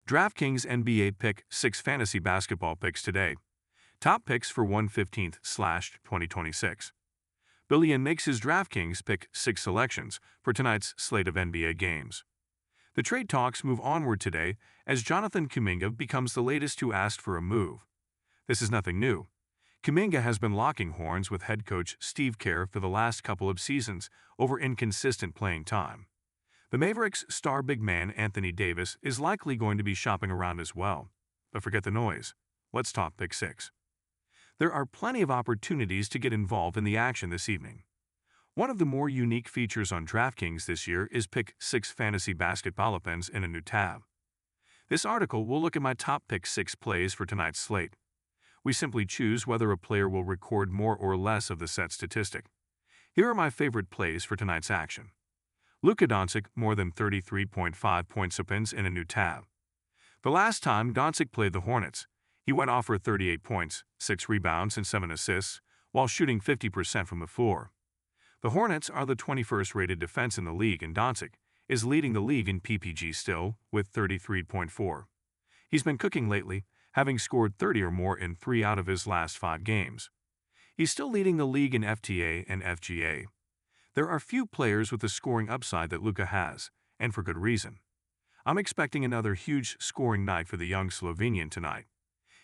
DraftKings NBA Pick6 Fantasy Basketball Picks today. Top picks for 1/15/2026. Billion makes his DraftKings Pick6 selections for tonight's slate of NBA games. The trade talks move onward today as Jonathan Kuminga becomes the latest who asked for a move. This is nothing new. Kuminga has been locking horns with head coach Steve Kerr for the last couple of seasons over inconsistent playing time. The Mavericks star big man Anthony Davis is likely going to be shopping around as well. But forget the noise. Let's talk Pick6. There are plenty of opportunities to get involved in the action this evening. One of the more unique features on DraftKings this year is Pick6 Fantasy Basketballopens in a new tab. This article will look at my top Pick6 plays for tonight's slate. We simply choose whether a player will record more or less of the set statistic. Here are my favorite plays for tonight's action. Luka Doncic more than 33.5 points opens in a new tab. The last time Doncic played the Hornets, he went off for 38 points, 6 rebounds, and 7 assists, while shooting 50% from the floor. The Hornets are the 21st rated defense in the league, and Doncic is leading the league in PPG still with 33.4. He's been cooking lately, having scored 30 or more in 3 out of his last 5 games. He's still leading the league in FTA and FGA. There are few players with the scoring upside that Luka has, and for good reason. I'm expecting another huge scoring night for the young Slovenian tonight.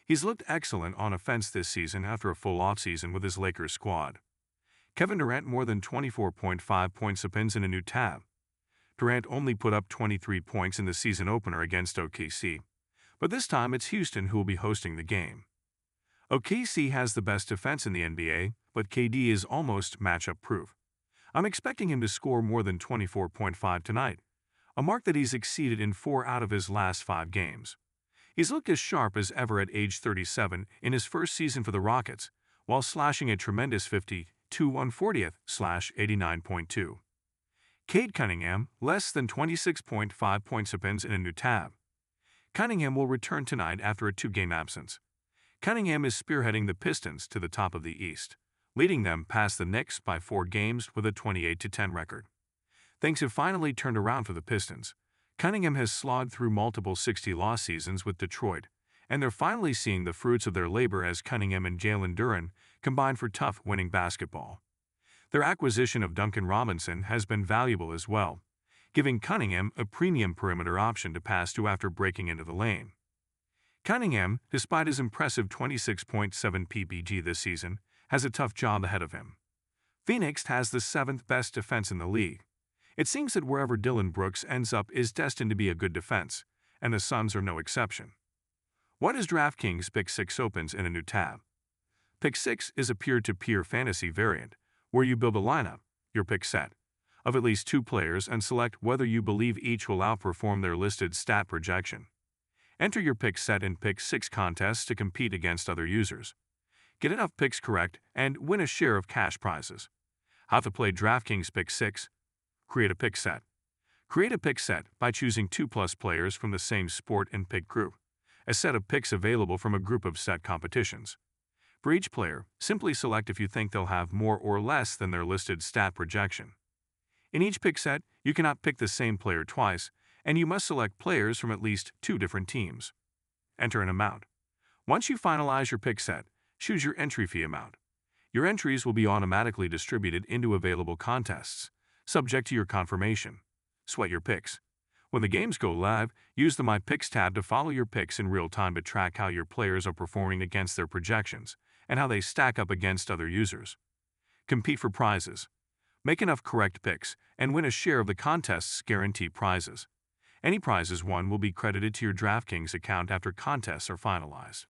He's looked excellent on offense this season after a full offseason with his Lakers squad. Kevin Durant more than 24.5 points opens in a new tab. Durant only put up 23 points in the season opener against OKC, but this time it's Houston who will be hosting the game. OKC has the best defense in the NBA, but KD is almost matchup proof. I'm expecting him to score more than 24.5 tonight, a mark that he's exceeded in 4 out of his last 5 games. He's looked as sharp as ever at age 37 in his first season for the Rockets, while slashing a tremendous 50/140/89.2. Cade Cunningham, less than 26.5 points opens in a new tab. Cunningham will return tonight after a 2-game absence. Cunningham is spearheading the Pistons to the top of the East, leading them past the Knicks by 4 games with a 28-10 record. Things have finally turned around for the Pistons. Cunningham has slogged through multiple 60-loss seasons with Detroit, and they're finally seeing the fruits of their labor as Cunningham and Jalen Duren combine for tough winning basketball. Their acquisition of Duncan Robinson has been valuable as well, giving Cunningham a premium perimeter option to pass to after breaking into the lane. Cunningham, despite his impressive 26.7 PPG this season, has a tough job ahead of him. Phoenix has the 7th best defense in the league. It seems that wherever Dillon Brooks ends up is destined to be a good defense, and the Suns are no exception. What is DraftKings Pick6 opens in a new tab? Pick6 is a peer-to-peer fantasy variant, where you build a lineup, your pick set, of at least 2 players and select whether you believe each will outperform their listed stat projection. Enter your pick set in Pick6 contests to compete against other users. Get enough picks correct and win a share of cash prizes. How to play DraftKings Pick6? Create a pick set. Create a pick set by choosing 2+ players from the same sport and pick group, a set of picks available from a group of set competitions. For each player, simply select if you think they'll have more or less than their listed stat projection. In each pick set, you cannot pick the same player twice, and you must select players from at least 2 different teams. Enter an amount. Once you finalize your pick set, choose your entry fee amount. Your entries will be automatically distributed into available contests, subject to your confirmation. Sweat your picks. When the games go live, use the My Picks tab to follow your picks in real time to track how your players are performing against their projections and how they stack up against other users. Compete for prizes. Make enough correct picks and win a share of the contest's guaranteed prizes. Any prizes won will be credited to your DraftKings account after contests are finalized.